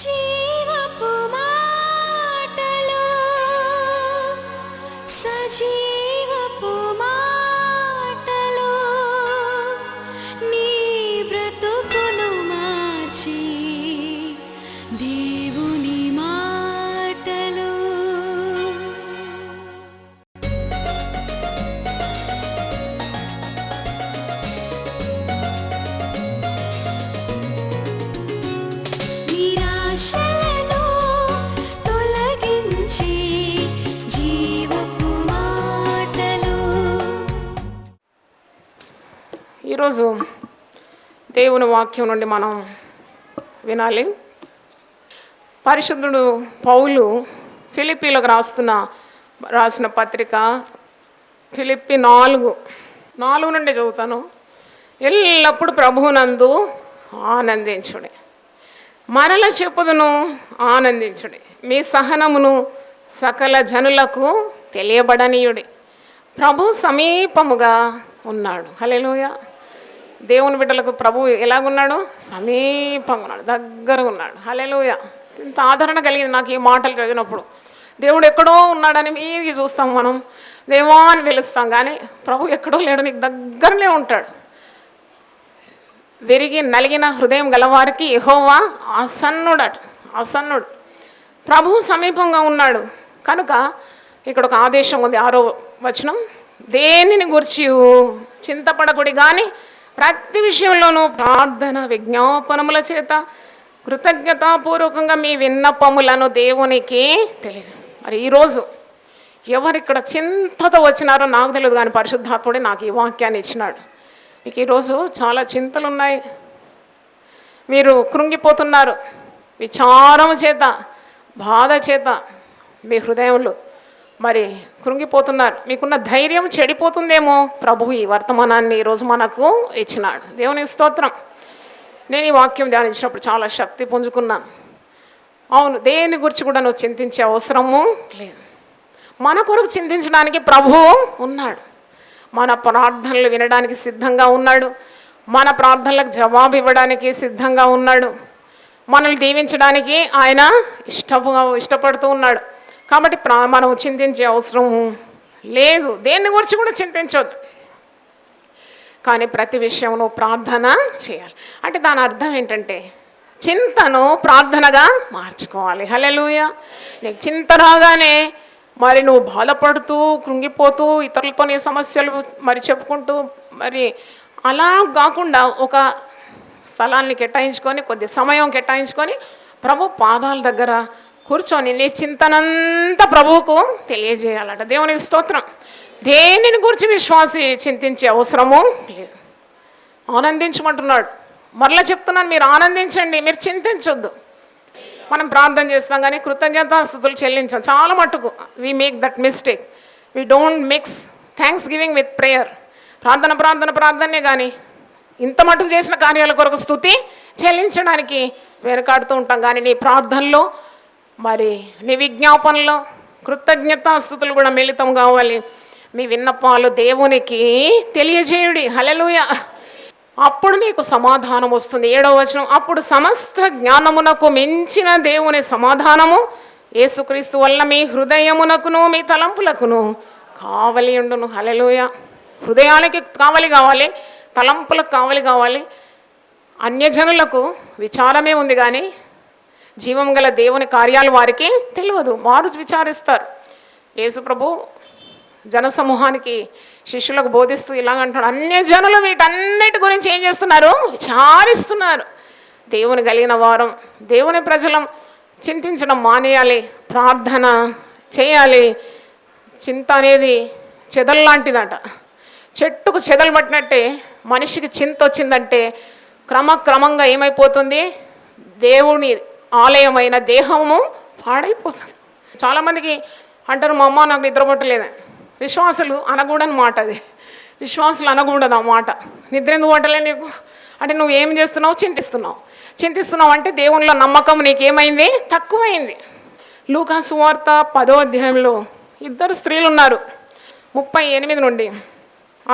జీవపు మాటలు సజీవపు మాటలు నీ బ్రతుకును మార్చి దేవుని మాటలు. నిరాశలను తొలగించి జీవపు మాటలు. ఈరోజు దేవుని వాక్యం నుండి మనం వినాలి. పరిశుద్ధుడు పౌలు ఫిలిప్పీలకు రాసిన పత్రిక ఫిలిప్పీ 4 నుండి చదువుతాను. ఎల్లప్పుడు ప్రభువునందు ఆనందించుడి, మరల చెప్పుదును ఆనందించుడి, మీ సహనమును సకల జనులకు తెలియబడనీయుడి, ప్రభు సమీపముగా ఉన్నాడు. హల్లెలూయా. దేవుని బిడ్డలకు ప్రభు ఎలాగున్నాడు? సమీపంగా ఉన్నాడు, దగ్గరగా ఉన్నాడు. హల్లెలూయా. ఇంత ఆదరణ కలిగింది నాకు ఈ మాటలు చదివినప్పుడు. దేవుడు ఎక్కడో ఉన్నాడని మీది చూస్తాం, మనం దేవా అని పిలుస్తాం, కానీ ప్రభు ఎక్కడో లేడు, నీకు దగ్గరనే ఉంటాడు. విరిగి నలిగిన హృదయం గలవారికి యెహోవా ఆసన్నుడు. ప్రభు సమీపంగా ఉన్నాడు కనుక ఇక్కడ ఒక ఆదేశం ఉంది. 6వ వచనం, దేనిని గురించి చింతపడకుడి కానీ ప్రతి విషయంలోనూ ప్రార్థన విజ్ఞాపనముల చేత కృతజ్ఞతాపూర్వకంగా మీ విన్నపములను దేవునికి తెలియదు. మరి ఈరోజు ఎవరిక్కడ చింతతో వచ్చినారో నాకు తెలియదు, కానీ పరిశుద్ధాత్ముడే నాకు ఈ వాక్యాన్ని ఇచ్చినాడు. మీకు ఈరోజు చాలా చింతలు ఉన్నాయి, మీరు కృంగిపోతున్నారు, విచారం చేత బాధ చేత మీ హృదయంలో మరి కృంగిపోతున్నారు, మీకున్న ధైర్యం చెడిపోతుందేమో. ప్రభు ఈ వర్తమానాన్ని ఈరోజు మనకు ఇచ్చినాడు. దేవుని స్తోత్రం. నేను ఈ వాక్యం ధ్యానించినప్పుడు చాలా శక్తి పుంజుకున్నాను. అవును, దేని గురించి కూడా నువ్వు చింతించే అవసరము లేదు. మన కొరకు చింతించడానికి ప్రభువు ఉన్నాడు. మన ప్రార్థనలు వినడానికి సిద్ధంగా ఉన్నాడు, మన ప్రార్థనలకు జవాబు ఇవ్వడానికి సిద్ధంగా ఉన్నాడు, మనల్ని దీవించడానికి ఆయన ఇష్టపడుతూ ఉన్నాడు. కాబట్టి మనం చింతించే అవసరం లేదు, దేన్ని గురించి కూడా చింతించొద్దు. కానీ ప్రతి విషయంలో ప్రార్థన చేయాలి. అంటే దాని అర్థం ఏంటంటే చింతను ప్రార్థనగా మార్చుకోవాలి. హల్లెలూయా. నీకు చింత రాగానే మరి నువ్వు బాధపడుతూ కృంగిపోతూ ఇతరులతో నీ సమస్యలు మరి చెప్పుకుంటూ మరి అలా కాకుండా ఒక స్థలాన్ని కేటాయించుకొని కొద్ది సమయం కేటాయించుకొని ప్రభు పాదాల దగ్గర కూర్చొని నీ చింతనంతా ప్రభువుకు తెలియజేయాలట. దేవునికి స్తోత్రం. దేనిని గురించి విశ్వాసి చింతించే అవసరము లేదు. ఆనందించమంటున్నాడు. మరలా చెప్తున్నాను, మీరు ఆనందించండి, మీరు చింతించొద్దు. మనం ప్రార్థన చేస్తాం కానీ కృతజ్ఞతాస్తుతులు చెల్లించాం. చాలా మట్టుకు we make that mistake. We don't mix thanks giving with prayer. ప్రార్థనే కానీ ఇంత మట్టుకు చేసిన కార్యాల కొరకు స్తుతి చెల్లించడానికి వెనకాడుతూ ఉంటాం. కానీ నీ ప్రార్థనలో మరి నీ విజ్ఞాపనలో కృతజ్ఞతాస్తుతులు కూడా మిళితం కావాలి. మీ విన్నపాలు దేవునికి తెలియజేయుడి. హల్లెలూయా. అప్పుడు నీకు సమాధానం వస్తుంది. 7వ వచనం, అప్పుడు సమస్త జ్ఞానమునకు మించిన దేవుని సమాధానము యేసుక్రీస్తు వల్ల మీ హృదయమునకును మీ తలంపులకును కావలి ఉండును. హల్లెలూయా. హృదయానికి కావాలి, తలంపులకు కావాలి. అన్యజనులకు విచారమే ఉంది కానీ జీవం గల దేవుని కార్యాలు వారికి తెలియదు, వారు విచారిస్తారు. యేసు ప్రభు జనసమూహానికి శిష్యులకు బోధిస్తూ ఇలాగంటాడు, అన్యజనులు వీటన్నిటి గురించి ఏం చేస్తున్నారు? విచారిస్తున్నారు. దేవుని కలిగిన వారం, దేవుని ప్రజలం చింతించడం మానేయాలి, ప్రార్థన చేయాలి. చింత అనేది చెదల్లాంటిదట. చెట్టుకు చెదలు పట్టినట్టే మనిషికి చింత వచ్చిందంటే క్రమంగా ఏమైపోతుంది? దేవుని ఆలయమైన దేహము పాడైపోతుంది. చాలామందికి అంటారు, మా అమ్మ నాకు నిద్రపట్టలేదని. విశ్వాసులు అనకూడని మాట అది. విశ్వాసులు అనకూడదు ఆ మాట. నిద్ర ఎందుకు పట్టలే నీకు అంటే నువ్వు ఏం చేస్తున్నావు? చింతిస్తున్నావు అంటే దేవునిలో నమ్మకం నీకేమైంది? తక్కువైంది. లూకా సువార్త 10వ అధ్యాయంలో 2 స్త్రీలు ఉన్నారు. 38 నుండి.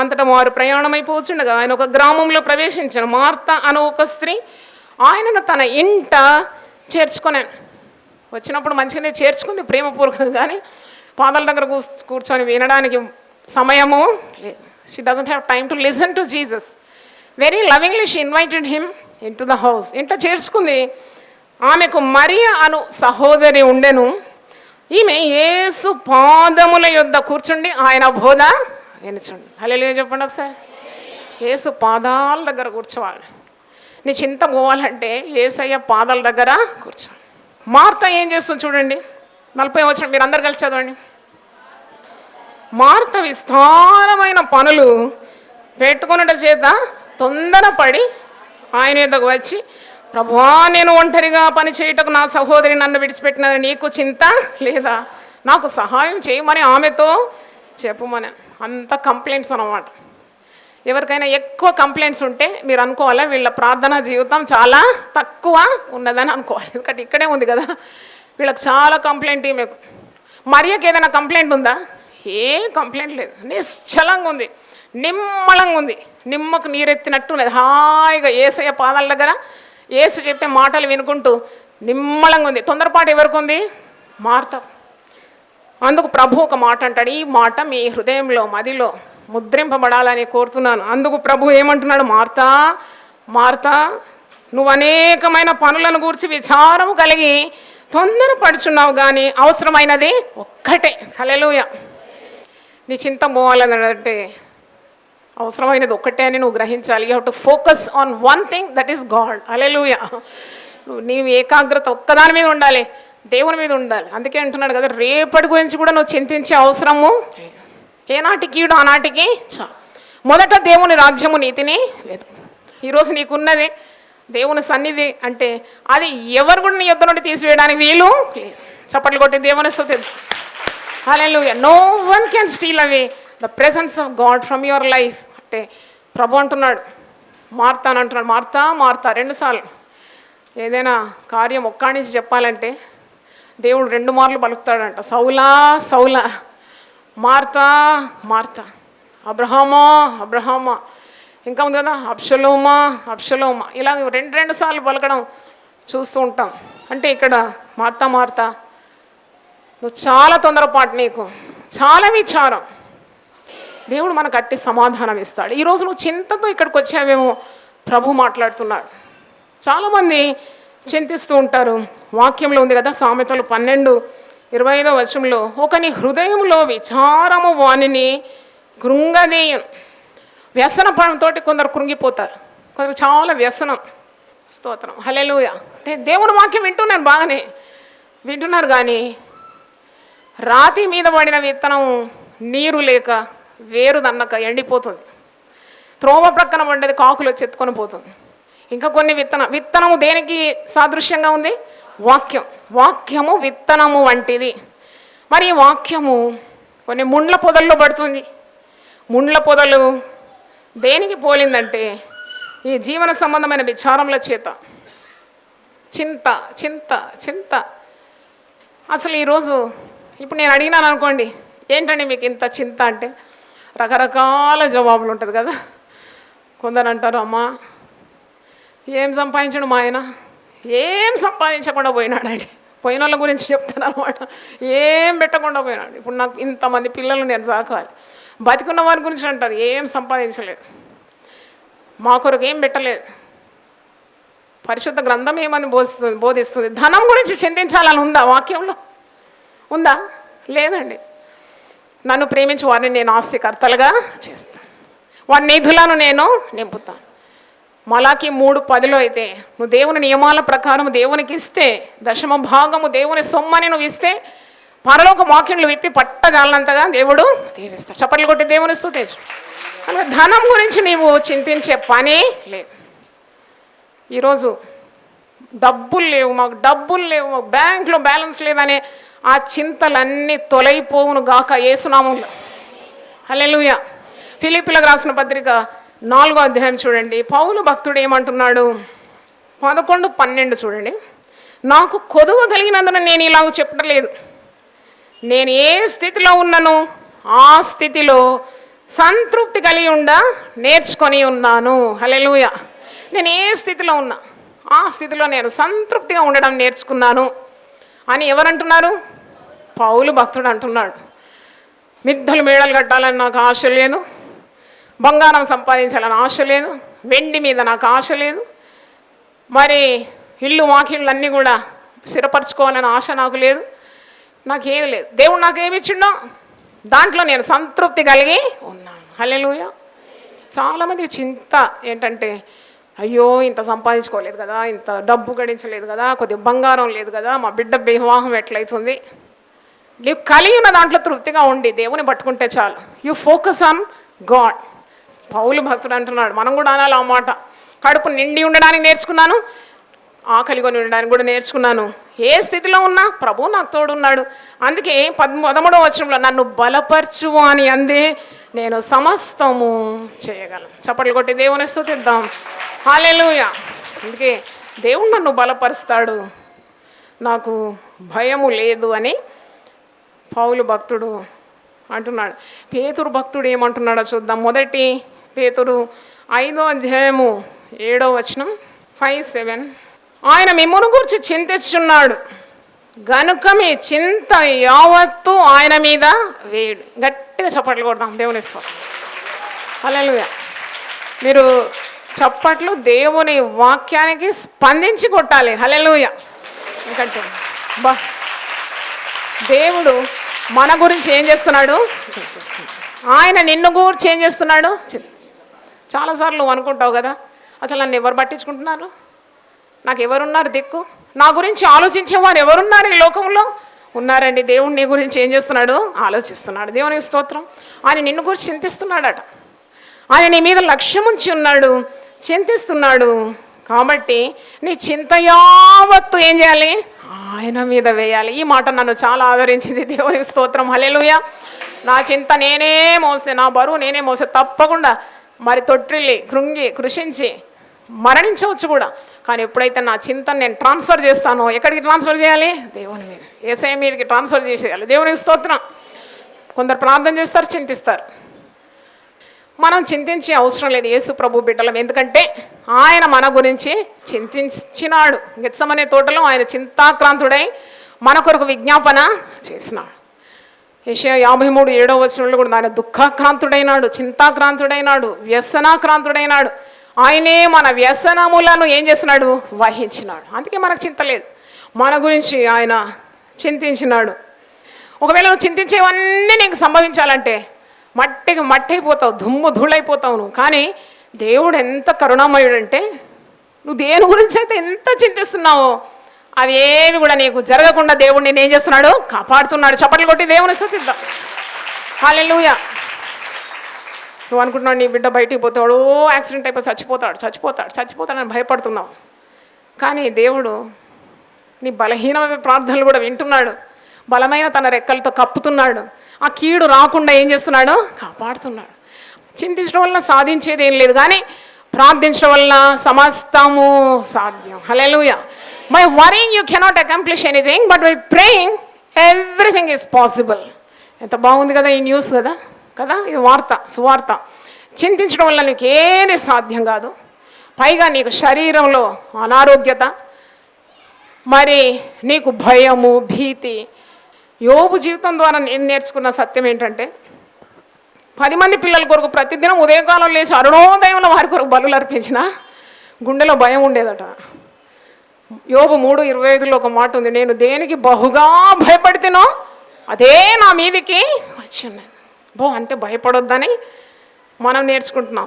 అంతటా వారు ప్రయాణమైపోతుండగా ఆయన ఒక గ్రామంలో ప్రవేశించారు. మార్త అనే ఒక స్త్రీ ఆయనను తన ఇంట చేర్చుకున్నాను. వచ్చినప్పుడు మంచిగానే చేర్చుకుంది ప్రేమపూర్వకంగా, కానీ పాదాల దగ్గర కూర్చొని వినడానికి సమయము లేదు. She doesn't have time to listen to Jesus. Very lovingly she invited him in to the house. ఇంట్లో చేర్చుకుంది. ఆమెకు మరియ అను సహోదరి ఉండెను. ఈమె యేసు పాదముల యొద్ద కూర్చుండి ఆయన బోధ వినుచుండి. హల్లెలూయా చెప్పండి ఒకసారి. యేసు పాదాల దగ్గర కూర్చోవాలి. నీ చింత పోవాలంటే యేసయ్య పాదాల దగ్గర కూర్చోవాలి. మార్త ఏం చేస్తుంది చూడండి, 40 వచనం మీరు అందరు కలిసి చదవండి. మార్త విస్తారమైన పనులు పెట్టుకున్నట చేత తొందరపడి ఆయన యొద్దకు వచ్చి, ప్రభువా, నేను ఒంటరిగా పని చేయుటకు నా సహోదరి నన్ను విడిచిపెట్టిన, నీకు చింత లేదా? నాకు సహాయం చేయమని ఆమెతో చెప్పమని. అంత కంప్లైంట్స్ అన్నమాట. ఎవరికైనా ఎక్కువ కంప్లైంట్స్ ఉంటే మీరు అనుకోవాలి వీళ్ళ ప్రార్థనా జీవితం చాలా తక్కువ ఉన్నదని అనుకోవాలి. ఎందుకంటే ఇక్కడే ఉంది కదా, వీళ్ళకి చాలా కంప్లైంట్. ఈమెకు మరియకి ఏదైనా కంప్లైంట్ ఉందా? ఏ కంప్లైంట్ లేదు. నిశ్చలంగా ఉంది, నిమ్మలంగా ఉంది, నిమ్మకు నీరెత్తినట్టు ఉన్నది. హాయిగా యేసయ్య పాదాల దగ్గర యేసు చెప్పే మాటలు వినుకుంటూ నిమ్మలంగా ఉంది. తొందరపాటు ఎవరికి ఉంది? మార్త. అందుకు ప్రభు ఒక మాట అంటాడు, ఈ మాట మీ హృదయంలో మదిలో ముద్రింపబడాలని కోరుతున్నాను. అందుకు ప్రభు ఏమంటున్నాడు, మార్తా మార్తా, నువ్వు అనేకమైన పనులను గూర్చి విచారము కలిగి తొందరపడుచున్నావు, కానీ అవసరమైనది ఒక్కటే. హల్లెలూయా. నీ చింత పోవాలని అంటే అవసరమైనది ఒక్కటే అని నువ్వు గ్రహించాలి. You have to focus on one thing, that is God. Hallelujah. నీవు ఏకాగ్రత ఒక్కదాని మీద ఉండాలి, దేవుని మీద ఉండాలి. అందుకే అంటున్నాడు కదా, రేపటి గురించి కూడా నువ్వు చింతించే అవసరము లేదు. ఏనాటికి ఈడు ఆనాటికి చాలు. మొదట దేవుని రాజ్యము నీతిని వెతుకు. ఈరోజు నీకున్నది దేవుని సన్నిధి అంటే అది ఎవరు కూడా నీ యొద్ద నుండి తీసివేయడానికి వీలు లేదు. చప్పట్లు కొట్టి దేవుని స్తుతిద్దాం. Hallelujah. No one can steal away the presence of God from your life. అంటే ప్రభు అంటున్నాడు, మార్తా అని అంటున్నాడు. మార్తా మార్తా 2 సార్లు. ఏదైనా కార్యం ఒక్కడి నుంచి చెప్పాలంటే దేవుడు 2 మార్లు పలుకుతాడంట. సౌలా సౌలా, మార్తా మార్తా, అబ్రహామా అబ్రహామా, ఇంకా ఉంది కదా అబ్షలోమా అబ్షలోమా. ఇలా 2 సార్లు పలకడం చూస్తూ ఉంటాం. అంటే ఇక్కడ మార్తా మార్తా, నువ్వు చాలా తొందరపాటు, నీకు చాలా విచారం. దేవుడు మనకు అట్టి సమాధానం ఇస్తాడు. ఈరోజు నువ్వు చింతతో ఇక్కడికి వచ్చావేమో, ప్రభు మాట్లాడుతున్నాడు. చాలామంది చింతిస్తూ ఉంటారు. వాక్యంలో ఉంది కదా, సామెతలు 12:25 వచనంలో, ఒకని హృదయంలో విచారము వానిని కృంగదీయం. వ్యసన పనంతో కొందరు కృంగిపోతారు, కొందరు చాలా వ్యసనం. స్తోత్రం, హల్లెలూయా. అంటే దేవుని వాక్యం వింటున్నాను, బాగానే వింటున్నారు, కానీ రాతి మీద పడిన విత్తనం నీరు లేక వేరు దన్నక ఎండిపోతుంది. త్రోవ ప్రక్కన పడ్డది కాకులు వచ్చి ఎత్తుకొని పోతుంది. ఇంకా కొన్ని విత్తనము దేనికి సాదృశ్యంగా ఉంది? వాక్యం. వాక్యము విత్తనము వంటిది. మరి ఈ వాక్యము కొన్ని ముండ్ల పొదల్లో పడుతుంది. ముండ్ల పొదలు దేనికి పోలిందంటే ఈ జీవన సంబంధమైన విచారముల చేత. చింత చింత చింత. అసలు ఈరోజు ఇప్పుడు నేను అడిగినాను అనుకోండి, ఏంటండి మీకు ఇంత చింత అంటే రకరకాల జవాబులు ఉంటుంది కదా. కొందరు అంటారు, అమ్మా ఏం సంపాదించాడు మా ఆయన, ఏం సంపాదించకుండా పోయినాడండి. పోయిన వాళ్ళ గురించి చెప్తాను అనమాట. ఏం పెట్టకుండా పోయినాడు. ఇప్పుడు నాకు ఇంతమంది పిల్లలు నేను సాకాలి. బతికున్న వారి గురించి అంటారు, ఏం సంపాదించలేదు, మా కొరకు ఏం పెట్టలేదు. పరిశుద్ధ గ్రంథం ఏమని బోధిస్తుంది? ధనం గురించి చింతించాలని ఉందా వాక్యంలో? ఉందా? లేదండి. నన్ను ప్రేమించి వారిని నేను ఆస్తికర్తలుగా చేస్తాను, వారి నిధులను నేను నింపుతాను. మలాకి 3:10 అయితే, నువ్వు దేవుని నియమాల ప్రకారం దేవునికి ఇస్తే, 10వ భాగము దేవుని సొమ్మని నువ్వు ఇస్తే, పరలోక వాక్యంలు విప్పి పట్టజాలనంతగా దేవుడు దీవిస్తాడు. చప్పట్లు కొట్టి దేవుని స్తుతించు. కనుక ధనం గురించి నీవు చింతించే పని లేదు. ఈరోజు డబ్బులు లేవు, మాకు డబ్బులు లేవు, మాకు బ్యాంకులో బ్యాలెన్స్ లేదనే ఆ చింతలన్నీ తొలగిపోవును గాక యేసునామములో. హల్లెలూయా. ఫిలిప్పీలకు రాసిన పత్రిక 4వ అధ్యాయం చూడండి. పౌలు భక్తుడు ఏమంటున్నాడు? 11:12 చూడండి. నాకు కొదువ కలిగినందున నేను ఇలాగ చెప్పట్లేదు, నేను ఏ స్థితిలో ఉన్నానో ఆ స్థితిలో సంతృప్తి కలిగి నేర్చుకొని ఉన్నాను. హల్లెలూయా. నేను ఏ స్థితిలో ఉన్నా ఆ స్థితిలో నేను సంతృప్తిగా ఉండడం నేర్చుకున్నాను అని ఎవరంటున్నారు? పౌలు భక్తుడు అంటున్నాడు. మిద్దలు మేడలు కట్టాలని నాకు ఆశ లేదు, బంగారం సంపాదించాలని ఆశ లేదు, వెండి మీద నాకు ఆశ లేదు, మరి ఇల్లు వాకిళ్ళు అన్నీ కూడా స్థిరపరచుకోవాలని ఆశ నాకు లేదు, నాకేం లేదు. దేవుడు నాకేమి ఇచ్చిండో దాంట్లో నేను సంతృప్తి కలిగి ఉన్నాను. హల్లెలూయా. చాలామంది చింత ఏంటంటే, అయ్యో ఇంత సంపాదించుకోలేదు కదా, ఇంత డబ్బు గడించలేదు కదా, కొద్దిగా బంగారం లేదు కదా, మా బిడ్డ వివాహం ఎట్లయితుంది. నీవు కలిగి ఉన్న దాంట్లో తృప్తిగా ఉండి దేవుని పట్టుకుంటే చాలు. You focus on God. Paul భక్తుడు అంటున్నాడు, మనం కూడా అనాలి ఆ మాట. కడుపు నిండి ఉండడానికి నేర్చుకున్నాను, ఆకలికొని ఉండడానికి కూడా నేర్చుకున్నాను. ఏ స్థితిలో ఉన్నా ప్రభు నాకు తోడున్నాడు. అందుకే 13వ వచనంలో నన్ను బలపరచు అని అందే నేను సమస్తము చేయగలను. చప్పట్లు కొట్టి దేవుని స్తుతిద్దాం. హల్లెలూయా. అందుకే దేవుడు నన్ను బలపరుస్తాడు, నాకు భయము లేదు అని పౌలు భక్తుడు అంటున్నాడు. పేతురు భక్తుడు ఏమంటున్నాడో చూద్దాం. మొదటి పేతురు 5వ అధ్యాయము 7వ వచనం, 5:7. ఆయన మిమ్మును గురించి చింతిస్తున్నాడు గనుక మీ చింత యావత్తు ఆయన మీద వేయడు. గట్టిగా చప్పట్లు కొడదాం దేవుని స్తోత్రం. హల్లెలూయా. మీరు చప్పట్లు దేవుని వాక్యానికి స్పందించి కొట్టాలి. హల్లెలూయా. ఎందుకంటే బా దేవుడు మన గురించి ఏం చేస్తున్నాడు? చింతిస్తున్నాడు. ఆయన నిన్ను గురించి ఏం చేస్తున్నాడు? చాలాసార్లు నువ్వు అనుకుంటావు కదా, అసలు నన్ను ఎవరు పట్టించుకుంటున్నారు, నాకు ఎవరున్నారు దిక్కు, నా గురించి ఆలోచించేవారు ఎవరున్నారు ఈ లోకంలో? ఉన్నారండి. దేవుడు నీ గురించి ఏం చేస్తున్నాడు? ఆలోచిస్తున్నాడు. దేవునికి స్తోత్రం. ఆయన నిన్ను గురించి చింతిస్తున్నాడట. ఆయన నీ మీద లక్ష్యం ఉంచి ఉన్నాడు, చింతిస్తున్నాడు. కాబట్టి నీ చింత యావత్తు ఏం చేయాలి? ఆయన మీద వేయాలి. ఈ మాట నన్ను చాలా ఆదరించింది. దేవునికి స్తోత్రం. హల్లెలూయా. నా చింత నేనే మోస్తే, నా బరువు నేనే మోస్తే తప్పకుండా మరి తొట్టిల్లి కృంగి కృషించి మరణించవచ్చు కూడా. కానీ ఎప్పుడైతే నా చింతను నేను ట్రాన్స్ఫర్ చేస్తానో, ఎక్కడికి ట్రాన్స్ఫర్ చేయాలి? దేవుని మీద, యేసయ్య మీదకి ట్రాన్స్ఫర్ చేసేయాలి. దేవునికి స్తోత్రం. కొందరు ప్రార్థన చేస్తారు, చింతిస్తారు. మనం చింతించే అవసరం లేదు యేసు ప్రభు బిడ్డలం. ఎందుకంటే ఆయన మన గురించి చింతించినాడు. గెత్సమనే తోటలో ఆయన చింతాక్రాంతుడై మన కొరకు విజ్ఞాపన చేసినాడు. యెషయా 53:7 వచనంలో కూడా ఆయన దుఃఖాక్రాంతుడైనాడు, చింతాక్రాంతుడైనాడు, వ్యసనాక్రాంతుడైనాడు. ఆయనే మన వ్యసనములను ఏం చేస్తున్నాడు? వహించినాడు. అందుకే మనకు చింత లేదు. మన గురించి ఆయన చింతించినాడు. ఒకవేళ నువ్వు చింతించేవన్నీ నీకు సంభవించాలంటే మట్టికి మట్టి అయిపోతావు, దుమ్ము ధూళైపోతావు నువ్వు. కానీ దేవుడు ఎంత కరుణామయుడు అంటే, నువ్వు దేని గురించి అయితే ఎంత చింతిస్తున్నావో అవి ఏవి కూడా నీకు జరగకుండా దేవుడు నేను ఏం చేస్తున్నాడు? కాపాడుతున్నాడు. చప్పట్లు కొట్టి దేవుని స్తుతిద్దాం. హల్లెలూయా. నువ్వు అనుకుంటున్నావు నీ బిడ్డ బయటికి పోతాడు, యాక్సిడెంట్ అయిపోయి చచ్చిపోతాడని భయపడుతున్నావు. కానీ దేవుడు నీ బలహీనమైన ప్రార్థనలు కూడా వింటున్నాడు. బలమైన తన రెక్కలతో కప్పుతున్నాడు. ఆ కీడు రాకుండా ఏం చేస్తున్నాడు? కాపాడుతున్నాడు. చింతించడం వల్ల సాధించేది ఏం లేదు, కానీ ప్రార్థించడం వల్ల సమస్తము సాధ్యం. Hallelujah. By worrying you cannot accomplish anything, but by praying everything is possible. ఎంత బాగుంది కదా ఈ న్యూస్ కదా ఇది వార్త, సువార్త. చింతించడం వల్ల నీకు ఏది సాధ్యం కాదు. పైగా నీకు శరీరంలో అనారోగ్యత, మరి నీకు భయము, భీతి. యోబు జీవితం ద్వారా నేను నేర్చుకున్న సత్యం ఏంటంటే, 10 మంది పిల్లల కొరకు ప్రతిదినం ఉదయకాలం లేచి అరుణోదయంలో వారి కొరకు బలులు అర్పించిన గుండెలో భయం ఉండేదట. యోబు 3:25లో ఒక మాట ఉంది, నేను దేనికి బహుగా భయపడితేనో అదే నా మీదికి వచ్చి ఉన్నది. అంటే భయపడొద్దని మనం నేర్చుకుంటున్నాం,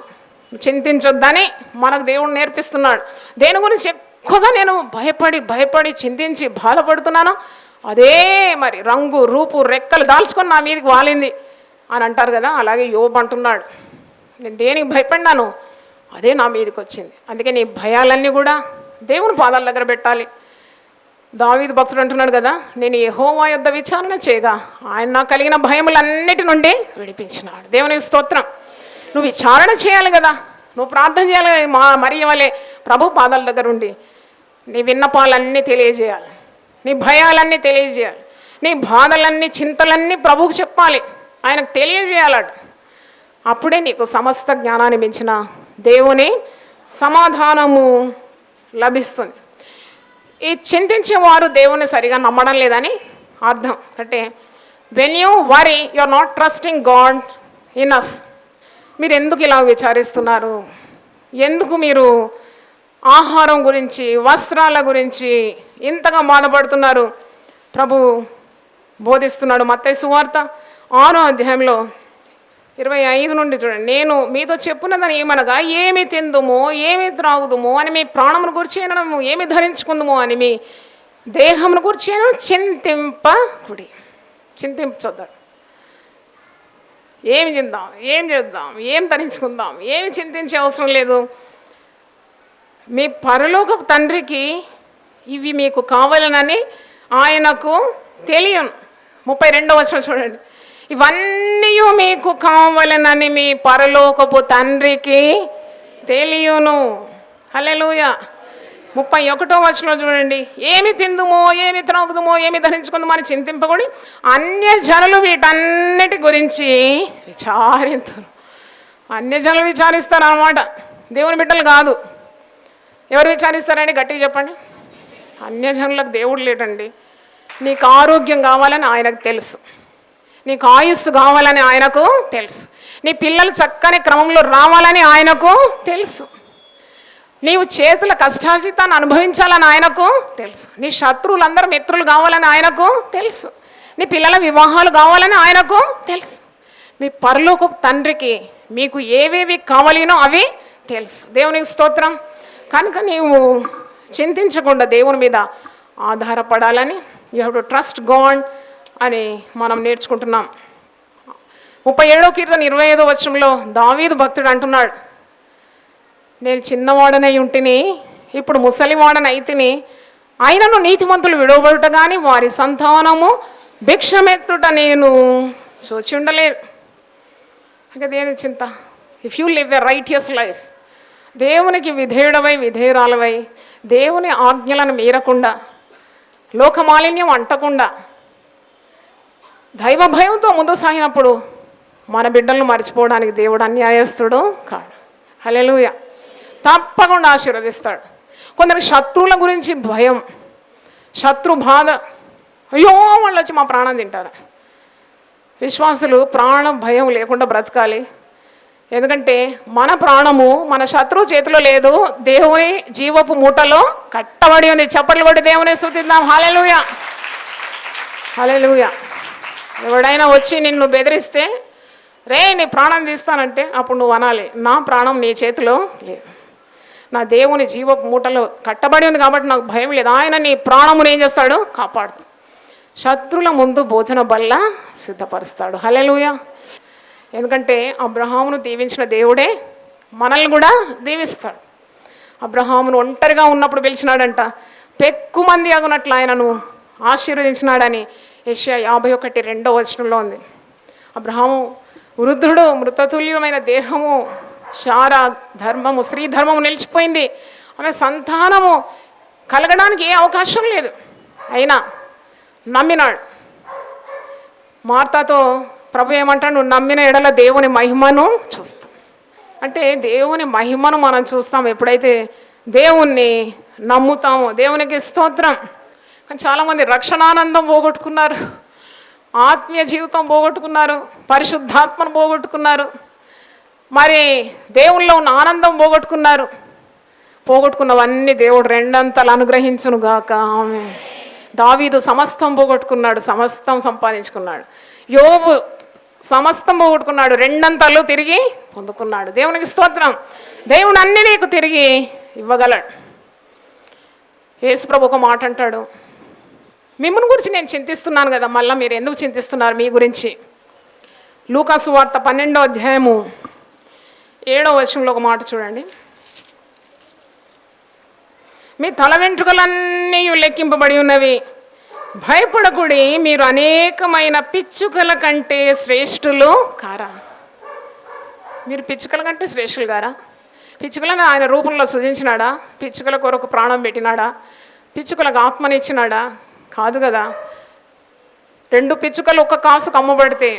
చింతించొద్దని మనకు దేవుడు నేర్పిస్తున్నాడు. దేని గురించి ఎక్కువగా నేను భయపడి చింతించి బాధపడుతున్నాను, అదే మరి రంగు రూపు రెక్కలు దాల్చుకొని నా మీదకి వాలింది అని అంటారు కదా. అలాగే యోబు అంటున్నాడు, నేను దేనికి భయపడినాను అదే నా మీదకి వచ్చింది. అందుకే నీ భయాలన్నీ కూడా దేవుని పాదాల దగ్గర పెట్టాలి. దావీదు భక్తుడు అంటున్నాడు కదా, నేను యెహోవా యొద్ద విచారణ చేయగా ఆయన నాకు కలిగిన భయములన్నిటి నుండి విడిపించినాడు. దేవునికి స్తోత్రం. నువ్వు విచారణ చేయాలి కదా, నువ్వు ప్రార్థన చేయాలి. మరి వలె ప్రభు పాదాల దగ్గర ఉండి నీ విన్నపాలన్నీ తెలియజేయాలి, నీ భయాలన్నీ తెలియజేయాలి, నీ బాధలన్నీ చింతలన్నీ ప్రభువుకు చెప్పాలి, ఆయనకు తెలియజేయాలట. అప్పుడే నీకు సమస్త జ్ఞానాన్ని మించిన దేవుని సమాధానము లభిస్తుంది. ఈ చింతించేవారు దేవుని సరిగా నమ్మడం లేదని అర్థం. అంటే when you worry you are not trusting God enough. మీరు ఎందుకు ఇలా విచారిస్తున్నారు? ఎందుకు మీరు ఆహారం గురించి, వస్త్రాల గురించి ఇంతగా బాధపడుతున్నారు? ప్రభు బోధిస్తున్నాడు మత్తయి సువార్త 6వ అధ్యాయంలో 25 నుండి చూడండి. నేను మీతో చెప్పున్నదని ఏమనగా, ఏమి తిందుమో ఏమి త్రాగుదుమో అని మీ ప్రాణమును గురించి, ఏమి ధరించుకుందుమో అని మీ దేహమును గురించి చింతింపకుడి. చింతించొద్దాడు. ఏమి తిందాం, ఏం చేద్దాం, ఏం ధరించుకుందాం, ఏమి చింతించే అవసరం లేదు. మీ పరలోక తండ్రికి ఇవి మీకు కావాలనని ఆయనకు తెలియను. 32వ వచనం చూడండి. ఇవన్నీ మీకు కావాలనని మీ పరలోకపు తండ్రికి తెలియను. హల్లెలూయా. 31వ వచనం చూడండి. ఏమి తిందుమో ఏమి త్రాగుదుమో ఏమి ధరించుకుందామో అని చింతింపకూడి అన్యజనులు వీటన్నిటి గురించి విచారింతురు. అన్యజనులు విచారిస్తారు అన్నమాట, దేవుని బిడ్డలు కాదు. ఎవరు విచారిస్తారండి? గట్టిగా చెప్పండి. అన్యజనులకు దేవుడు లేడండి. నీకు ఆరోగ్యం కావాలని ఆయనకు తెలుసు, నీకు ఆయుస్సు కావాలని ఆయనకు తెలుసు, నీ పిల్లలు చక్కని క్రమంలో రావాలని ఆయనకు తెలుసు, నీవు చేతుల కష్టార్జితాన్ని అనుభవించాలని ఆయనకు తెలుసు, నీ శత్రువులందరూ మిత్రులు కావాలని ఆయనకు తెలుసు, నీ పిల్లల వివాహాలు కావాలని ఆయనకు తెలుసు. మీ పరలోకపు తండ్రికి మీకు ఏవేవి కావాలినో అవి తెలుసు. దేవునికి స్తోత్రం. కనుక నీవు చింతించకుండా దేవుని మీద ఆధారపడాలని, you have to trust God అని మనం నేర్చుకుంటున్నాం. 37వ కీర్తన 25వ వచనంలో దావీదు భక్తుడు అంటున్నాడు, నేను చిన్నవాడనై ఉంటిని, ఇప్పుడు ముసలివాడని అయితిని, అయినను నీతిమంతులు విడవబడుట కానీ వారి సంతానము భిక్షమెత్తుట నేను చూచి ఉండలేదు. ఇంకా దేని చింత? If you live a righteous life, దేవునికి విధేయుడవై విధేయురాలవై దేవుని ఆజ్ఞలను మీరకుండా, లోకమాలిన్యం అంటకుండా, దైవ భయంతో ముందు సాగినప్పుడు మన బిడ్డలను మర్చిపోవడానికి దేవుడు అన్యాయస్తుడు కాడు. హల్లెలూయా. తప్పకుండా ఆశీర్వదిస్తాడు. కొందరికి శత్రువుల గురించి భయం, శత్రు బాధ, అయ్యో వాళ్ళు వచ్చి మా ప్రాణం తింటారు. విశ్వాసులు ప్రాణ భయం లేకుండా బ్రతకాలి. ఎందుకంటే మన ప్రాణము మన శత్రువు చేతిలో లేదు, దేవుని జీవపు మూటలో కట్టబడి ఉంది. చప్పట్లు కొట్టి దేవుని స్తుతిద్దాం. హల్లెలూయా, హల్లెలూయా. ఎవడైనా వచ్చి నిన్ను బెదిరిస్తే, రే నీ ప్రాణం తీస్తానంటే, అప్పుడు నువ్వు అనాలి, నా ప్రాణం నీ చేతిలో లేదు, నా దేవుని జీవపు మూటలో కట్టబడి ఉంది కాబట్టి నాకు భయం లేదు. ఆయన నీ ప్రాణమును ఏం చేస్తాడు? కాపాడుతాడు. శత్రుల ముందు భోజన బల్ల సిద్ధపరుస్తాడు. హల్లెలూయా. ఎందుకంటే అబ్రహామును దీవించిన దేవుడే మనల్ని కూడా దీవిస్తాడు. అబ్రహామును ఒంటరిగా ఉన్నప్పుడు పిలిచినాడంట, పెక్కుమంది అగునట్లు ఆయనను ఆశీర్వదించినాడని యెషయా 51:2వ వచనంలో ఉంది. అబ్రహాము వృద్ధుడు, మృతతుల్యమైన దేహము, శారా ధర్మము, స్త్రీ ధర్మము నిలిచిపోయింది, ఆమె సంతానము కలగడానికి ఏ అవకాశం లేదు. అయినా నమ్మినాడు. మార్తాతో ప్రభు ఏమంటాడు? నువ్వు నమ్మిన ఎడల దేవుని మహిమను చూస్తాం. అంటే దేవుని మహిమను మనం చూస్తాం ఎప్పుడైతే దేవుణ్ణి నమ్ముతామో. దేవునికి స్తోత్రం. కానీ చాలామంది రక్షణానందం పోగొట్టుకున్నారు, ఆత్మీయ జీవితం పోగొట్టుకున్నారు, పరిశుద్ధాత్మను పోగొట్టుకున్నారు, మరి దేవుల్లో ఉన్న ఆనందం పోగొట్టుకున్నారు. పోగొట్టుకున్నవన్నీ దేవుడు రెండంతలు అనుగ్రహించును గాక. ఆమేన్. దావీదు సమస్తం పోగొట్టుకున్నాడు, సమస్తం సంపాదించుకున్నాడు. యోబు సమస్తం పోగొట్టుకున్నాడు, రెండంతలు తిరిగి పొందుకున్నాడు. దేవునికి స్తోత్రం. దేవుడు అన్ని నీకు తిరిగి ఇవ్వగలడు. యేసుప్రభు ఒక మాట అంటాడు, మిమ్మల్ని గురించి నేను చింతిస్తున్నాను కదా, మళ్ళీ మీరు ఎందుకు చింతిస్తున్నారు మీ గురించి? లూకా సువార్త 12వ అధ్యాయము 7వ వచనంలో ఒక మాట చూడండి. మీ తల వెంట్రుకలన్నీ లెక్కింపబడి ఉన్నవి, భయపడకుడి, మీరు అనేకమైన పిచ్చుకల కంటే శ్రేష్ఠులు కారా? మీరు పిచ్చుకల కంటే శ్రేష్ఠులు కారా? పిచ్చుకలను ఆయన రూపంలో సృజించినాడా? పిచ్చుకల కొరకు ప్రాణం పెట్టినాడా? పిచ్చుకలకు ఆత్మనిచ్చినాడా? కాదు కదా. 2 పిచ్చుకలు 1 కాసుకు అమ్మబడితే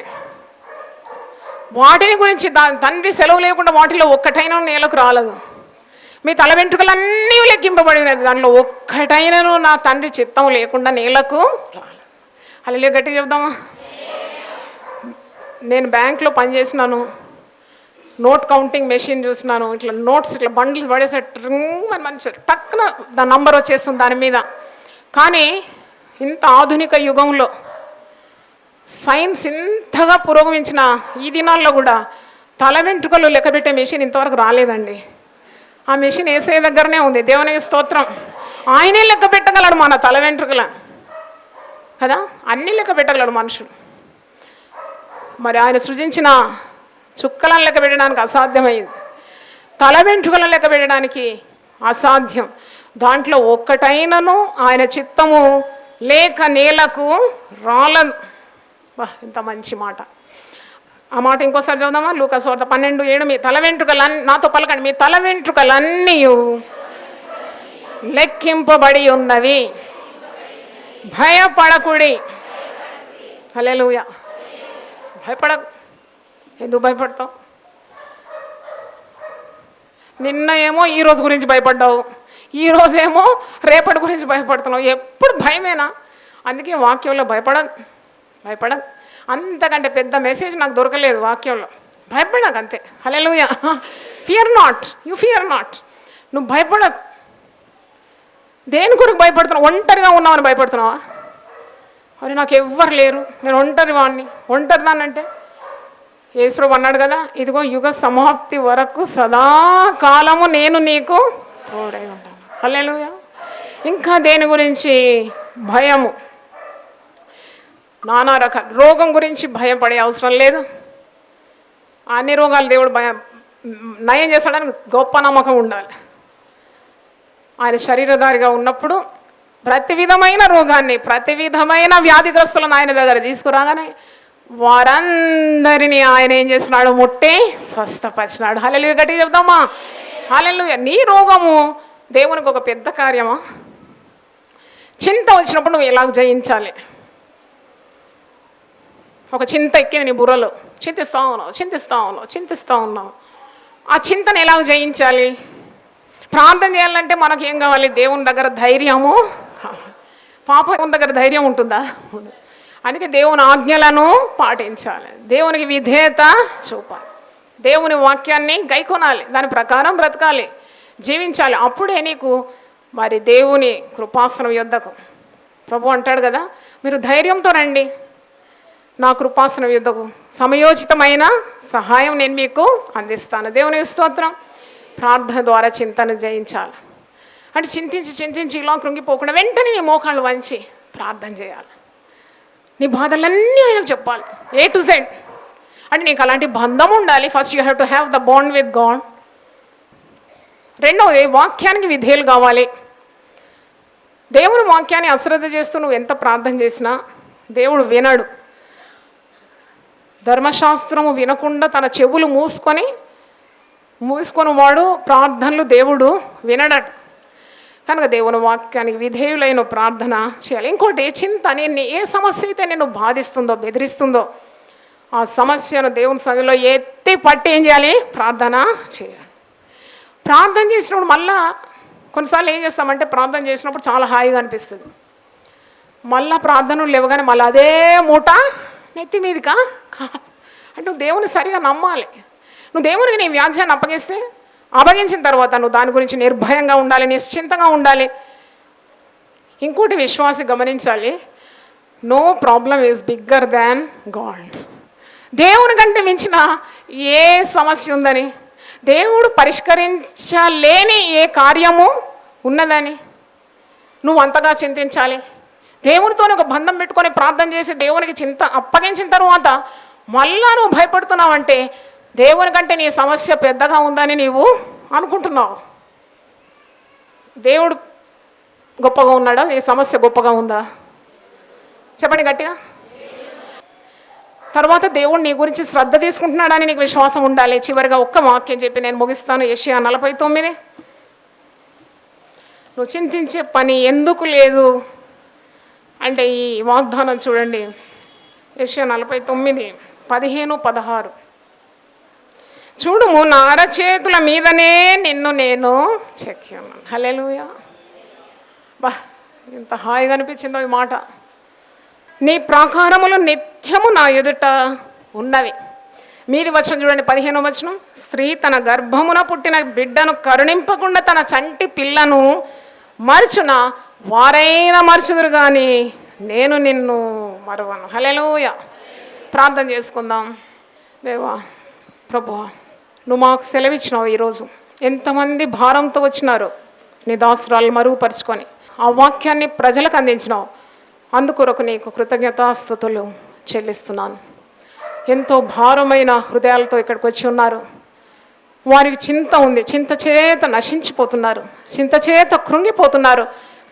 వాటిని గురించి తండ్రి సెలవు లేకుండా వాటిలో ఒక్కటైనా నేలకు రాలేదు. మీ తల వెంట్రుకలన్నీ లెక్కింపబడినది, దాంట్లో ఒక్కటైనను నా తండ్రి చిత్తం లేకుండా నేలకు రాలేదు. హల్లెలూయా గట్టిగా చెప్దామా? నేను బ్యాంక్లో పనిచేసినాను, నోట్ కౌంటింగ్ మెషిన్ చూసినాను. ఇట్లా నోట్స్ ఇట్లా బండిల్స్ పడేసే ట్రింగ్ అని మంచి టక్కున దాని నంబర్ వచ్చేస్తుంది దాని మీద. కానీ ఇంత ఆధునిక యుగంలో సైన్స్ ఇంతగా పురోగమించిన ఈ దినాల్లో కూడా తల వెంట్రుకలు లెక్కబెట్టే మెషిన్ ఇంతవరకు రాలేదండి. ఆ మెషిన్ యేసయ్య దగ్గరనే ఉంది. దేవునికి స్తోత్రం. ఆయనే లెక్క పెట్టగలడు మన తల వెంట్రుకల కదా, అన్నీ లెక్క పెట్టగలడు మనుషులు. మరి ఆయన సృజించిన చుక్కలను లెక్క పెట్టడానికి అసాధ్యమైంది, తల వెంట్రుకలను లెక్క పెట్టడానికి అసాధ్యం. దాంట్లో ఒక్కటైనను ఆయన చిత్తము లేక నేలకు రాలదు. వా, ఇంత మంచి మాట. ఆ మాట ఇంకోసారి చదువుదామా? లూకా సువార్త 12:7. మీ తల వెంట్రుకలన్నీ, నాతో పలకండి, మీ తల వెంట్రుకలన్నీ లెక్కింపబడి ఉన్నవి, భయపడకుడి. హల్లెలూయా. భయపడకు. ఎందుకు భయపడతావు? నిన్న ఏమో ఈరోజు గురించి భయపడ్డావు, ఈరోజేమో రేపటి గురించి భయపడుతున్నావు. ఎప్పుడు భయమేనా? అందుకే వాక్యంలో భయపడకు. అంతకంటే పెద్ద మెసేజ్ నాకు దొరకలేదు వాక్యంలో. భయపడకు అంతే. Hallelujah. Fear not, you fear not. నువ్వు భయపడకు. దేని కొరకు భయపడుతున్నావు? ఒంటరిగా ఉన్నావని భయపడుతున్నావా? అరే నాకు ఎవ్వరు లేరు, నేను ఒంటరిదాన్ని అంటే యేసు అన్నాడు కదా, ఇదిగో యుగ సమాప్తి వరకు సదాకాలము నేను నీకు తోడై ఉంటాను. హల్లెలూయా. ఇంకా దేని గురించి భయము? నానా రకాల రోగం గురించి భయపడే అవసరం లేదు. అన్ని రోగాలు దేవుడు నయం చేస్తాడని గొప్ప నమ్మకం ఉండాలి. ఆయన శరీరధారిగా ఉన్నప్పుడు ప్రతి విధమైన రోగాన్ని, ప్రతి విధమైన వ్యాధిగ్రస్తులను ఆయన దగ్గర తీసుకురాగానే వారందరినీ ఆయన ఏం చేస్తున్నాడు? ముట్టి స్వస్థపరిచినాడు. హల్లెలూయా గట్టిగా చెప్దామా? హల్లెలూయా. నీ రోగము దేవునికి ఒక పెద్ద కార్యమా? చింత వచ్చినప్పుడు నువ్వు ఎలాగ జయించాలి? ఒక చింత ఎక్కింది నీ బుర్రలో, చింతిస్తూ ఉన్నావు. ఆ చింతను ఎలాగ జయించాలి? ప్రార్థన చేయాలంటే మనకి ఏం కావాలి? దేవుని దగ్గర ధైర్యము. పాపం దగ్గర ధైర్యం ఉంటుందా? అందుకే దేవుని ఆజ్ఞలను పాటించాలి, దేవునికి విధేయత చూపాలి, దేవుని వాక్యాన్ని గైకొనాలి, దాని ప్రకారం బ్రతకాలి, జీవించాలి. అప్పుడే నీకు మరి దేవుని కృపాసనం యొద్దకు ప్రభు అంటాడు కదా, మీరు ధైర్యంతో రండి నా కృపాసనం యొద్దకు, సమయోచితమైన సహాయం నేను మీకు అందిస్తాను. దేవునికి స్తోత్రం. ప్రార్థన ద్వారా చింతను జయించాలి. అంటే చింతించి ఇలా కృంగిపోకుండా వెంటనే నీ మోకాళ్ళు వంచి ప్రార్థన చేయాలి. నీ బాధలన్నీ ఆయనకు చెప్పాలి, A to Z. అంటే నీకు అలాంటి బంధం ఉండాలి. First you have to have the bond with God. రెండవది, వాక్యానికి విధేయులు కావాలి. దేవుని వాక్యాన్ని అశ్రద్ధ చేస్తూ నువ్వు ఎంత ప్రార్థన చేసినా దేవుడు వినడు. ధర్మశాస్త్రము వినకుండా తన చెవులు మూసుకొని వాడు ప్రార్థనలు దేవుడు వినడట. కనుక దేవుని వాక్యానికి విధేయులైన ప్రార్థన చేయాలి. ఇంకోటి, చింత ఏ సమస్య అయితే నేను బాధిస్తుందో, బెదిరిస్తుందో ఆ సమస్యను దేవుని సన్నిధిలో ఎత్తి పట్టి ఏం చేయాలి? ప్రార్థన చేయాలి. ప్రార్థన చేసినప్పుడు మళ్ళా కొన్నిసార్లు ఏం చేస్తామంటే, ప్రార్థన చేసినప్పుడు చాలా హాయిగా అనిపిస్తుంది. మళ్ళా ప్రార్థనలు లేవగానే మళ్ళీ అదే మూట నెత్తి మీదికా కాదు. అంటే నువ్వు దేవుని సరిగా నమ్మాలి. నువ్వు దేవునికి నీ వ్యాజ్యాన్ని అప్పగించిన తర్వాత నువ్వు దాని గురించి నిర్భయంగా ఉండాలి, నిశ్చింతగా ఉండాలి. ఇంకోటి విశ్వాసి గమనించాలి, no problem is bigger than God. దేవుని కంటే మించిన ఏ సమస్య ఉందని, దేవుడు పరిష్కరించలేని ఏ కార్యము ఉన్నదని నువ్వు అంతగా చింతించాలి. దేవునితో ఒక బంధం పెట్టుకొని ప్రార్థన చేసి దేవునికి చింత అప్పగించిన తర్వాత మళ్ళా నువ్వు భయపడుతున్నావంటే దేవుని కంటే నీ సమస్య పెద్దగా ఉందని నీవు అనుకుంటున్నావు. దేవుడు గొప్పగా ఉన్నాడా? నీ సమస్య గొప్పగా ఉందా? చెప్పండి గట్టిగా. తర్వాత దేవుడు నీ గురించి శ్రద్ధ తీసుకుంటున్నాడని నీకు విశ్వాసం ఉండాలి. చివరిగా ఒక్క వాక్యం చెప్పి నేను ముగిస్తాను. యెషయా 49. నువ్వు చింతించే పని ఎందుకు లేదు అంటే ఈ వాగ్దానం చూడండి. యెషయా 49:15-16. చూడుము నా అరచేతుల మీదనే నిన్ను నేను చెక్కి ఉన్నాను. హల్లెలూయా. బా, ఎంత హాయిగా అనిపించిందో ఈ మాట. నీ ప్రాకారములు నిత్యము నా ఎదుట ఉన్నవి. మీది వచనం చూడండి, 15వ వచనం. స్త్రీ తన గర్భమున పుట్టిన బిడ్డను కరుణింపకుండా తన చంటి పిల్లను మరచున వారైనా మరచుదురు కానీ నేను నిన్ను మరువను. హల్లెలూయా. ప్రార్థన చేసుకుందాం. దేవా ప్రభువా, నువ్వు మాకు సెలవిచ్చినావు. ఈరోజు ఎంతమంది భారంతో వచ్చినారు నీ దాసురాలు మరుగుపరుచుకొని ఆ వాక్యాన్ని ప్రజలకు అందించినావు. అందుకొరకు నీకు కృతజ్ఞతాస్తుతులు చెల్లిస్తున్నాను. ఎంతో భారమైన హృదయాలతో ఇక్కడికి వచ్చి ఉన్నారు. వారికి చింత ఉంది, చింత చేత నశించిపోతున్నారు, చింత చేత కృంగిపోతున్నారు,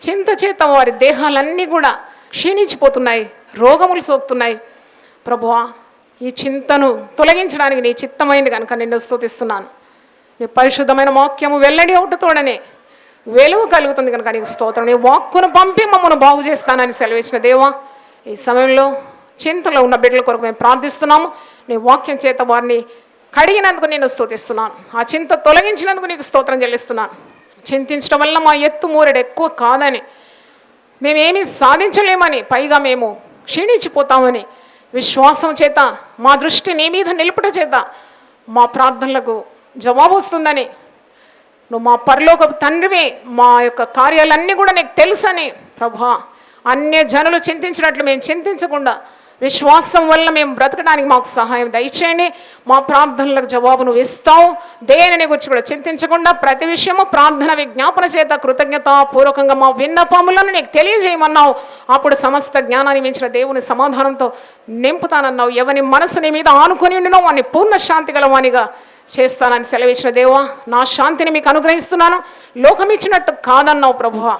చింత చేత వారి దేహాలన్నీ కూడా క్షీణించిపోతున్నాయి, రోగములు సోకుతున్నాయి. ప్రభువా, ఈ చింతను తొలగించడానికి నీ చిత్తమైంది కనుక నిన్ను స్తుతిస్తున్నాను. నీ పరిశుద్ధమైన వాక్యము వెల్లడి అవుటతోడనే వెలుగు కలుగుతుంది కనుక నీకు స్తోత్రం. నీ వాక్కును పంపి మమ్మల్ని బాగు చేస్తానని సెలవిచ్చిన దేవా, ఈ సమయంలో చింతలో ఉన్న బిడ్డల కొరకు మేము ప్రార్థిస్తున్నాము. నీ వాక్యం చేత వారిని కడిగినందుకు నేను స్తుతిస్తున్నాను. ఆ చింత తొలగించినందుకు నీకు స్తోత్రం చెల్లిస్తున్నాను. చింతించడం వల్ల మా ఎత్తు మూరెడు ఎక్కువ కాదని, మేమేమీ సాధించలేమని, పైగా మేము క్షీణించిపోతామని విశ్వాసం చేత మా దృష్టి నీ మీద నిలుపుట చేత మా ప్రార్థనలకు జవాబు వస్తుందని, నువ్వు మా పరలోకపు తండ్రివి, మా యొక్క కార్యాలన్నీ కూడా నీకు తెలుసని ప్రభువా, అన్య జనులు చింతించినట్లు మేము చింతించకుండా విశ్వాసం వల్ల మేము బ్రతకడానికి మాకు సహాయం దయచేయండి. మా ప్రార్థనలకు జవాబు నువ్వు ఇస్తావు. దేనిని గురించి కూడా చింతించకుండా ప్రతి విషయము ప్రార్థన విజ్ఞాపన చేత కృతజ్ఞతాపూర్వకంగా మా విన్నపములను నీకు తెలియజేయమన్నావు. అప్పుడు సమస్త జ్ఞానాన్ని మించిన దేవుని సమాధానంతో నింపుతానన్నావు. ఎవరి మనసు నీ మీద ఆనుకొని ఉండినో వాడిని పూర్ణ శాంతి గలవానిగా చేస్తానని సెలవిచ్చిన దేవా, నా శాంతిని మీకు అనుగ్రహిస్తున్నాను, లోకం ఇచ్చినట్టు కాదన్నావు ప్రభువా.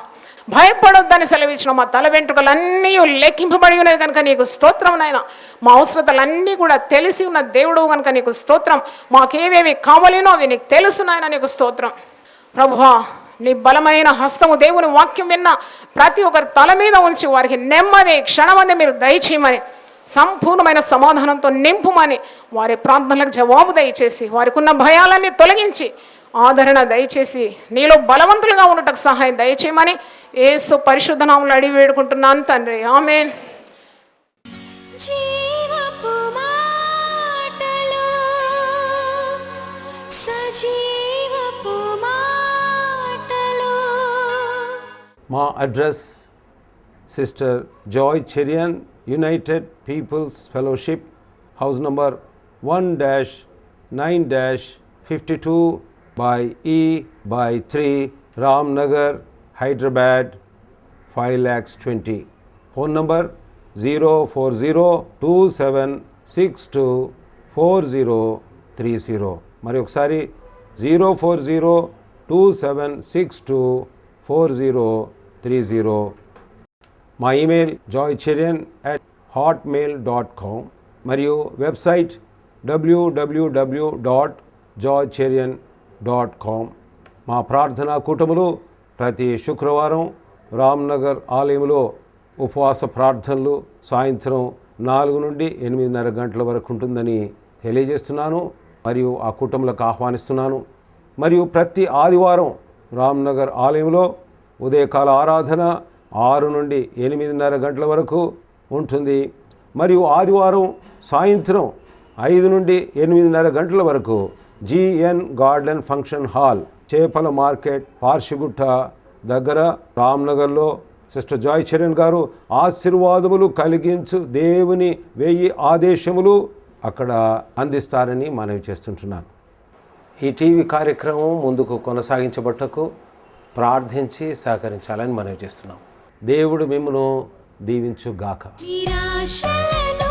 భయపడొద్దని సెలవిచ్చిన మా తల వెంట్రుకలన్నీ లెక్కింపబడి ఉన్నది కనుక నీకు స్తోత్రం నాయన. మా అవసరతలన్నీ కూడా తెలిసి ఉన్న దేవుడు కనుక నీకు స్తోత్రం. మాకేవేవి కావాలినో అవి నీకు తెలుసు నాయన, నీకు స్తోత్రం ప్రభువా. నీ బలమైన హస్తము దేవుని వాక్యం విన్న ప్రతి ఒక్కరి తల మీద ఉంచి వారికి నెమ్మది క్షణమంది మీరు దయచేయమని, సంపూర్ణమైన సమాధానంతో నింపుమని, వారి ప్రార్థనలకు జవాబు దయచేసి వారికి ఉన్న భయాలన్నీ తొలగించి ఆదరణ దయచేసి నీలో బలవంతులుగా ఉండటకు సహాయం దయచేయమని యేసు పరిశుద్ధ నామములో అడిగి వేడుకుంటున్నాను తండ్రి, ఆమేన్. జీవపు మాటలు, సజీవపు మాటలు. మా address sister Joy Cherian, united people's fellowship, house number 1-9-52 by E/3, Ramnagar, Hyderabad 5,20,000. Phone number 04027624030. మరి ఒకసారి 04027624030. మా ఈమెయిల్ joycherian@hotmail.com మరియు వెబ్సైట్ www.joycherian.com. మా ప్రార్థనా కూటములు ప్రతి శుక్రవారం రామ్నగర్ ఆలయంలో ఉపవాస ప్రార్థనలు సాయంత్రం 4 నుండి 8:30 గంటల వరకు ఉంటుందని తెలియజేస్తున్నాను మరియు ఆ కూటములకు ఆహ్వానిస్తున్నాను. మరియు ప్రతి ఆదివారం రామ్నగర్ ఆలయంలో ఉదయకాల ఆరాధన 6 నుండి 8:30 గంటల వరకు ఉంటుంది. మరియు ఆదివారం సాయంత్రం 5 నుండి 8:30 గంటల వరకు GN గార్డెన్ ఫంక్షన్ హాల్, చేపల మార్కెట్, పార్షిగుట్ట దగ్గర రామ్నగర్లో సిస్టర్ జాయ్ చెరియన్ గారు ఆశీర్వాదములు కలిగించు దేవుని 1000 ఆదేశములు అక్కడ అందిస్తారని మనవి చేస్తుంటున్నాను. ఈ టీవీ కార్యక్రమం ముందుకు కొనసాగించబట్టకు ప్రార్థించి సహకరించాలని మనవి చేస్తున్నాం. దేవుడు మిమ్మల్ని దీవించుగాక. నిరాశలను